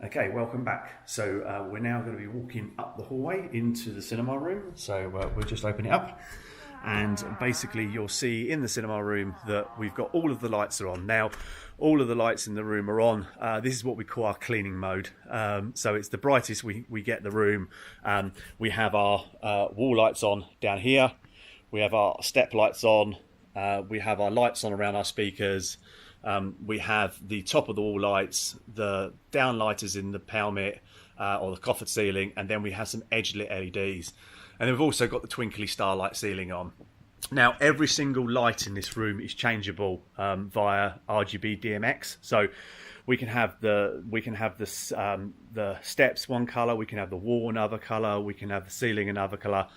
Okay, welcome back. So we're now going to be walking up the hallway into the cinema room. So we'll just open it up. And basically you'll see in the cinema room that we've got all of the lights are on. Now, all of the lights in the room are on. This is what we call our cleaning mode. So it's the brightest we get the room. We have our wall lights on down here. We have our step lights on. We have our lights on around our speakers. We have the top of the wall lights, the downlighters in the pelmet or the coffered ceiling, and then we have some edge lit LEDs. And then we've also got the twinkly starlight ceiling on. Now, every single light in this room is changeable via RGB DMX. So we can have the steps one color, we can have the wall another color, we can have the ceiling another color.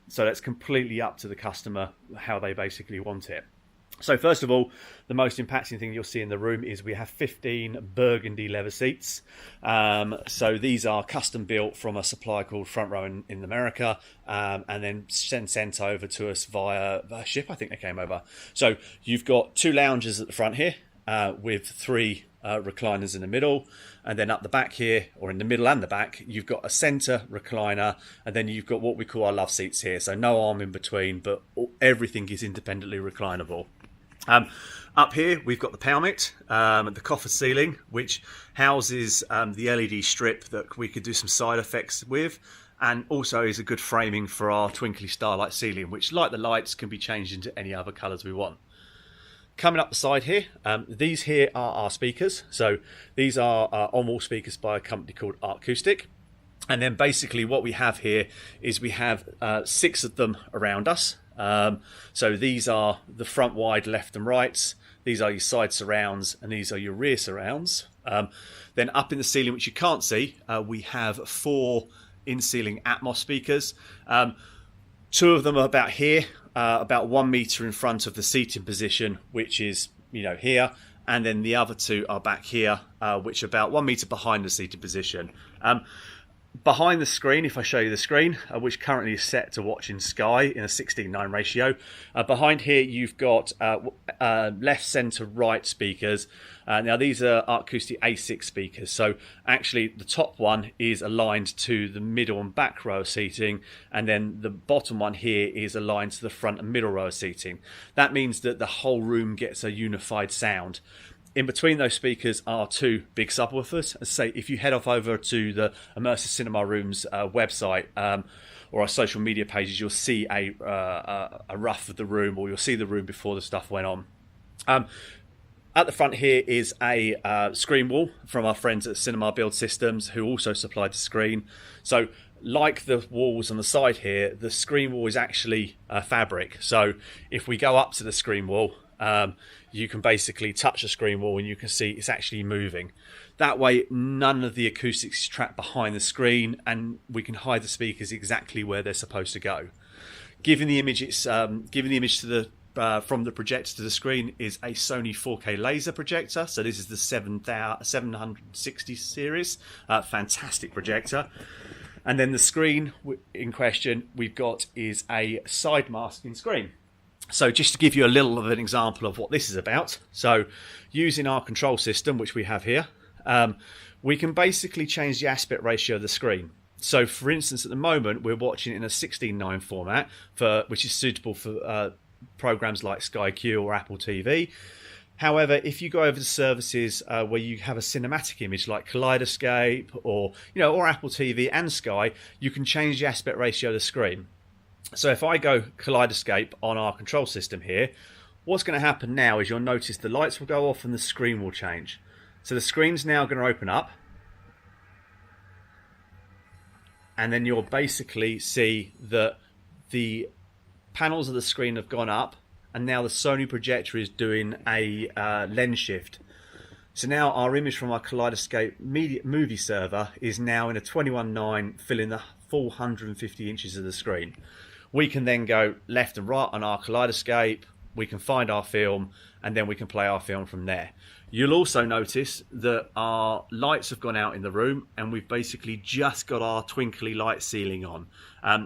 So that's completely up to the customer how they basically want it. So first of all, the most impacting thing you'll see in the room is we have 15 burgundy leather seats. So these are custom built from a supplier called Front Row in America, and then sent over to us via ship. I think they came over. So you've got two lounges at the front here with three recliners in the middle, and then up the back here, or in the middle and the back, you've got a center recliner, and then you've got what we call our love seats here. So no arm in between, but everything is independently reclinable. Up here we've got the pelmet, the coffered ceiling, which houses the LED strip that we could do some side effects with, and also is a good framing for our twinkly starlight ceiling, which, like the lights, can be changed into any other colours we want. Coming up the side here, these here are our speakers. So these are on-wall speakers by a company called Acoustic. And then basically what we have here is we have 6 of them around us. So these are the front wide left and rights, these are your side surrounds, and these are your rear surrounds. Then up in the ceiling, which you can't see, we have 4 in-ceiling Atmos speakers. 2 of them are about here, about 1 meter in front of the seating position, which is, here, and then the other 2 are back here, which are about 1 meter behind the seating position. Behind the screen, if I show you the screen, which currently is set to watch in Sky in a 16:9 ratio, behind here you've got left, centre, right speakers. Now these are acoustic A6 speakers, so actually the top one is aligned to the middle and back row of seating, and then the bottom one here is aligned to the front and middle row of seating. That means that the whole room gets a unified sound. In between those speakers are 2 big subwoofers. As I say, if you head off over to the Immersive Cinema Room's website or our social media pages, you'll see a rough of the room, or you'll see the room before the stuff went on. At the front here is a screen wall from our friends at Cinema Build Systems, who also supplied the screen. So like the walls on the side here, the screen wall is actually fabric. So if we go up to the screen wall, you can basically touch the screen wall and you can see it's actually moving. That way none of the acoustics is trapped behind the screen, and we can hide the speakers exactly where they're supposed to go. Giving the image to the from the projector to the screen is a Sony 4K laser projector. So this is the 760 series, fantastic projector. And then the screen in question we've got is a side masking screen. So just to give you a little of an example of what this is about. So using our control system, which we have here, we can basically change the aspect ratio of the screen. So for instance, at the moment, we're watching it in a 16:9 format, which is suitable for programs like Sky Q or Apple TV. However, if you go over to services where you have a cinematic image like Kaleidoscope or Apple TV and Sky, you can change the aspect ratio of the screen. So if I go Kaleidoscope on our control system here, what's going to happen now is you'll notice the lights will go off and the screen will change. So the screen's now going to open up, and then you'll basically see that the panels of the screen have gone up, and now the Sony projector is doing a lens shift. So now our image from our Kaleidoscope movie server is now in a 21:9, filling the full 150 inches of the screen. We can then go left and right on our Kaleidoscope, we can find our film, and then we can play our film from there. You'll also notice that our lights have gone out in the room, and we've basically just got our twinkly light ceiling on.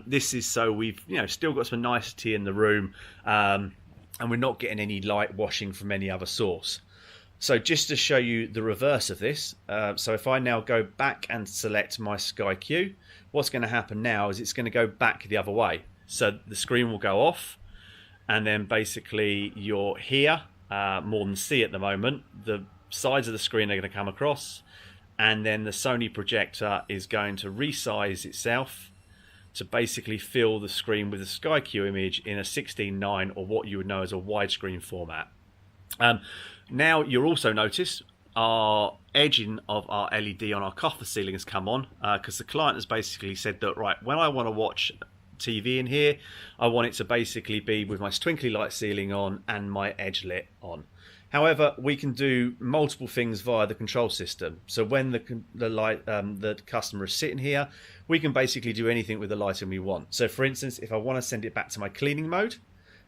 This is so we've still got some nicety in the room, and we're not getting any light washing from any other source. So just to show you the reverse of this, so if I now go back and select my Sky Q, what's going to happen now is it's going to go back the other way. So the screen will go off, and then basically you're here, more than C at the moment. The sides of the screen are going to come across, and then the Sony projector is going to resize itself to basically fill the screen with a Sky Q image in a 16:9, or what you would know as a widescreen format. Now you'll also notice our edging of our LED on our coffer ceiling has come on, because the client has basically said that, right, when I want to watch TV in here, I want it to basically be with my twinkly light ceiling on and my edge lit on. However, we can do multiple things via the control system. So when the customer is sitting here, we can basically do anything with the lighting we want. So for instance, if I want to send it back to my cleaning mode,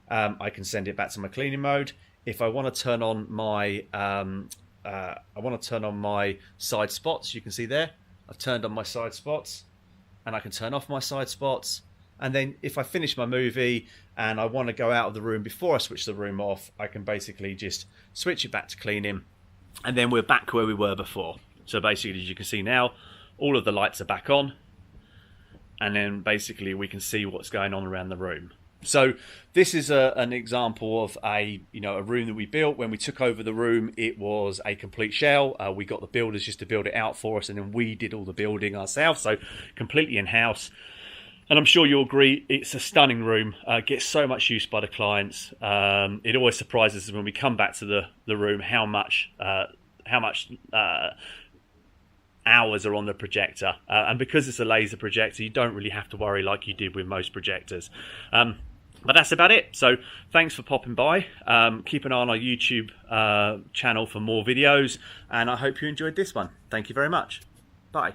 I can send it back to my cleaning mode. If I want to turn on my side spots, you can see there, I've turned on my side spots, and I can turn off my side spots. And then if I finish my movie and I want to go out of the room before I switch the room off, I can basically just switch it back to cleaning, and then we're back where we were before. So basically, as you can see now, all of the lights are back on, and then basically we can see what's going on around the room. So this is an example of a room that we built. When we took over the room, it was a complete shell. We got the builders just to build it out for us, and then we did all the building ourselves, so completely in-house. And I'm sure you'll agree, it's a stunning room. Gets so much use by the clients. It always surprises us when we come back to the room how much hours are on the projector. And because it's a laser projector, you don't really have to worry like you did with most projectors. But that's about it. So thanks for popping by. Keep an eye on our YouTube channel for more videos, and I hope you enjoyed this one. Thank you very much. Bye.